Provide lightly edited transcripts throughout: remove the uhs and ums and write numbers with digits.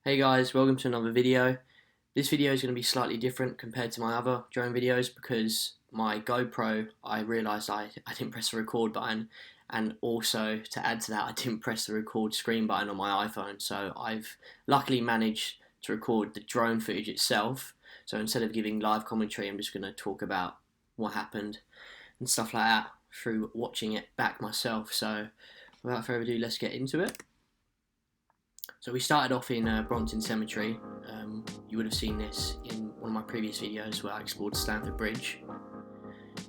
Hey guys, welcome to another video. This video is going to be slightly different compared to my other drone videos because my GoPro, I realised I didn't press the record button, and also to add to that I didn't press the record screen button on my iPhone, so I've luckily managed to record the drone footage itself. So instead of giving live commentary, I'm just going to talk about what happened and stuff like that through watching it back myself. So without further ado, let's get into it. So we started off in Brompton Cemetery. You would have seen this in one of my previous videos where I explored Stamford Bridge.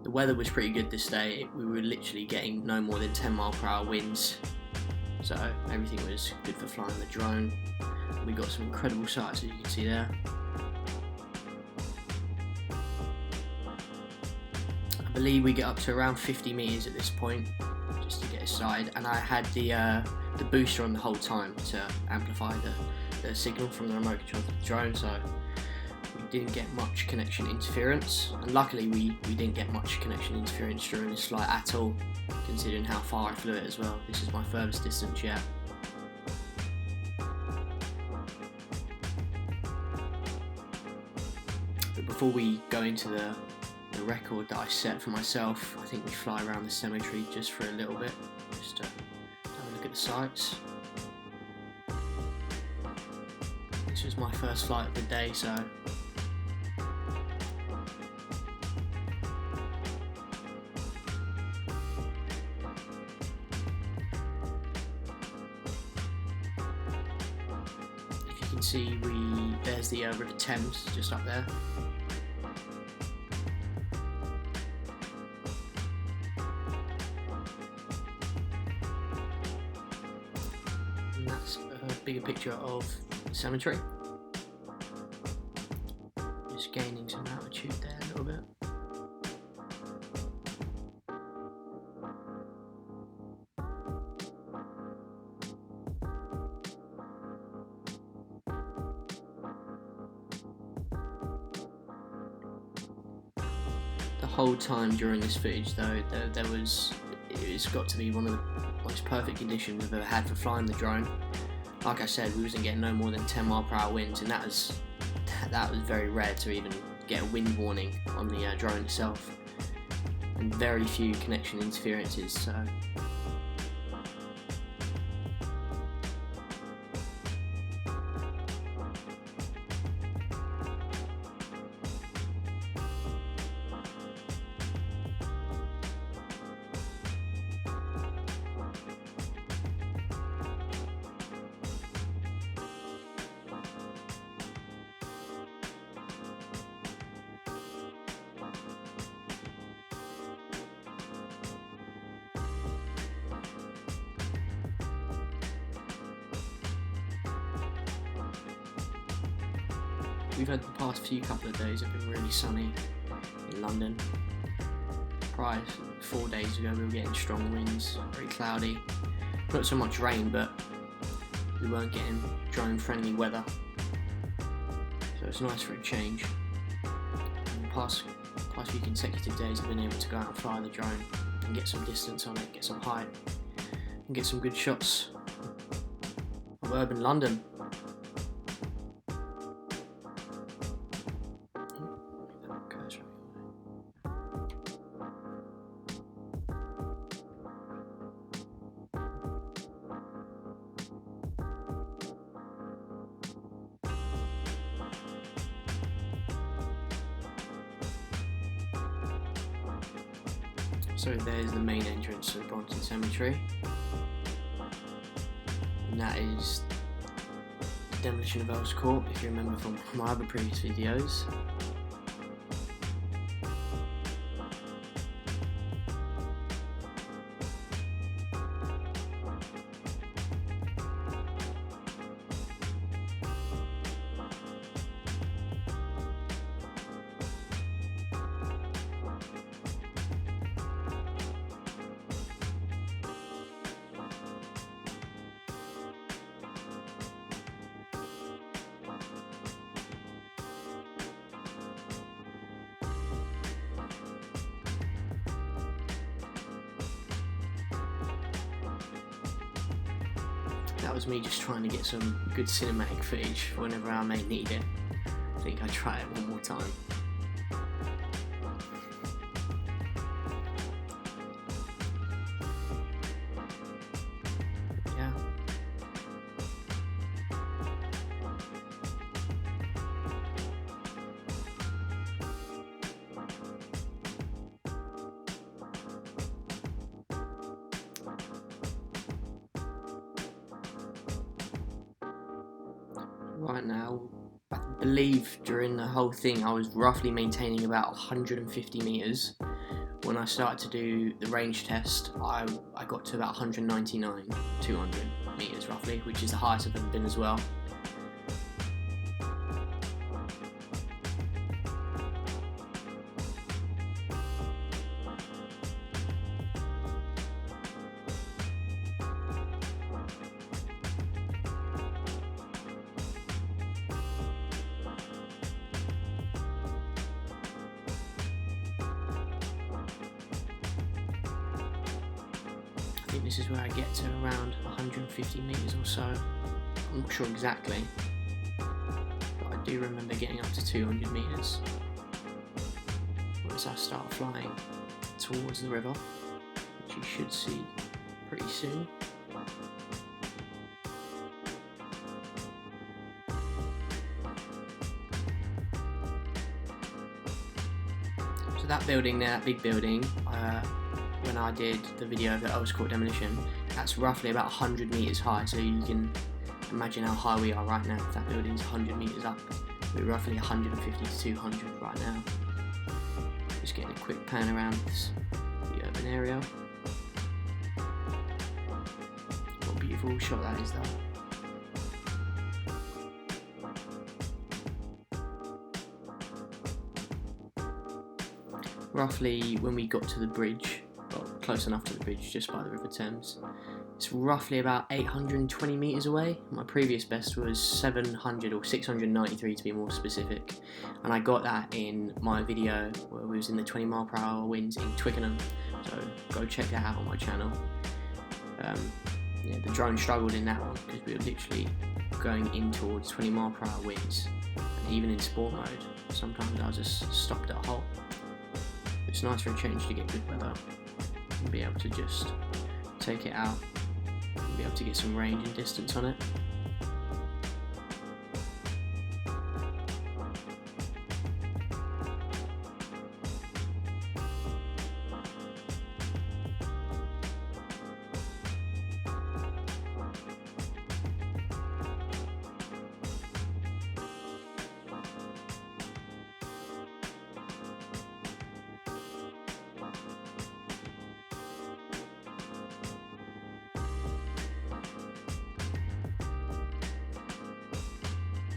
The weather was pretty good this day. We were literally getting no more than 10 mph winds, so everything was good for flying the drone. We got some incredible sights, as you can see there. I believe we get up to around 50 meters at this point, just to get it started, and I had the booster on the whole time to amplify the signal from the remote control of the drone, so we didn't get much connection interference, and luckily we didn't get much connection interference during this flight at all, considering how far I flew it as well. This is my furthest distance yet. But before we go into the record that I set for myself, I think we fly around the cemetery just for a little bit, just to have a look at the sights. This was my first flight of the day, so if you can see, there's the River Thames just up there. And that's a bigger picture of the cemetery. Just gaining some altitude there a little bit. The whole time during this footage though, it's got to be one of the most perfect conditions I've ever had for flying the drone. Like I said, we wasn't getting no more than 10 mph winds, and that was very rare to even get a wind warning on the drone itself, and very few connection interferences, so we've had the past couple of days have been really sunny in London. Prior, 4 days ago, we were getting strong winds, very cloudy. Not so much rain, but we weren't getting drone-friendly weather, so it's nice for a change. And the past few consecutive days, I've been able to go out and fly the drone and get some distance on it, get some height, and get some good shots of urban London. So there's the main entrance to the Brompton Cemetery, and that is the demolition of Earl's Court, if you remember from my other previous videos. that was me just trying to get some good cinematic footage for whenever I may need it. I think I'll try it one more time. Yeah. Right now, I believe during the whole thing I was roughly maintaining about 150 meters. When I started to do the range test, I got to about 199, 200 meters roughly, which is the highest I've ever been as well. I think this is where I get to around 150 meters or so. I'm not sure exactly, but I do remember getting up to 200 meters once I start flying towards the river, which you should see pretty soon. So that building there, that big building, when I did the video of the Court demolition, that's roughly about 100 meters high, so you can imagine how high we are right now. If that building's 100 meters up, we're roughly 150 to 200 right now. Just getting a quick pan around the urban area. What a beautiful shot that is though. Roughly when we got to the bridge, well, close enough to the bridge, just by the River Thames, it's roughly about 820 meters away. My previous best was 700 or 693 to be more specific, and I got that in my video where we was in the 20 mile per hour winds in Twickenham, so go check that out on my channel. Yeah, the drone struggled in that one because we were literally going in towards 20 mile per hour winds, and even in sport mode sometimes I was just stopped at a halt. It's nice for a change to get good weather and be able to just take it out and be able to get some range and distance on it.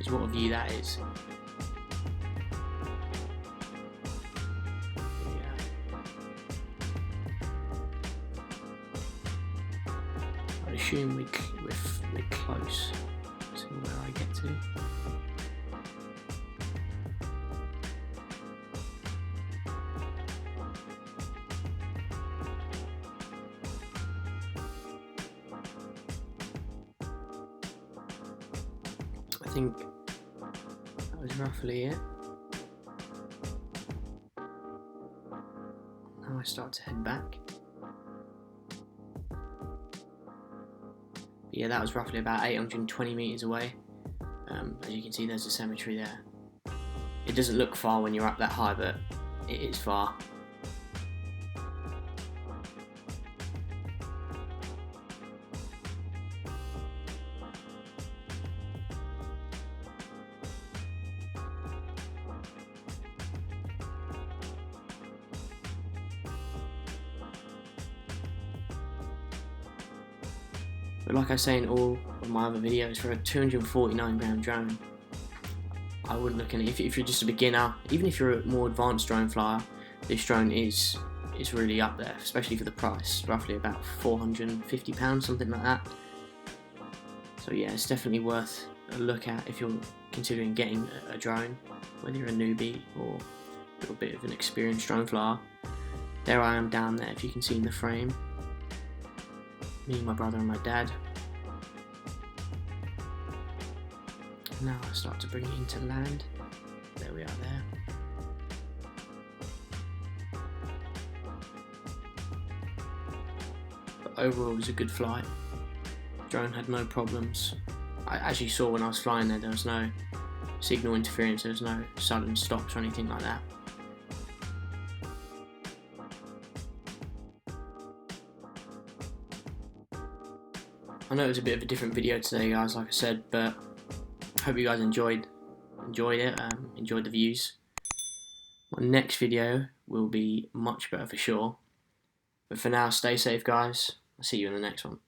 Is what a view that is. Yeah. I assume we're close to where I get to. I think that was roughly it. Now I start to head back. But yeah, that was roughly about 820 meters away. As you can see, there's a cemetery there. It doesn't look far when you're up that high, but it is far. But like I say in all of my other videos, for a 249 gram drone, I wouldn't look at it. If you're just a beginner, even if you're a more advanced drone flyer, this drone is really up there, especially for the price, roughly about £450, something like that. So yeah, it's definitely worth a look at if you're considering getting a drone, whether you're a newbie or a little bit of an experienced drone flyer. There I am down there, if you can see in the frame. Me, my brother and my dad. Now I start to bring it into land. There we are there. But overall it was a good flight. Drone had no problems. As you saw when I was flying there was no signal interference, there was no sudden stops or anything like that. I know it was a bit of a different video today, guys, like I said, but hope you guys enjoyed it, enjoyed the views. My next video will be much better for sure. But for now, stay safe, guys. I'll see you in the next one.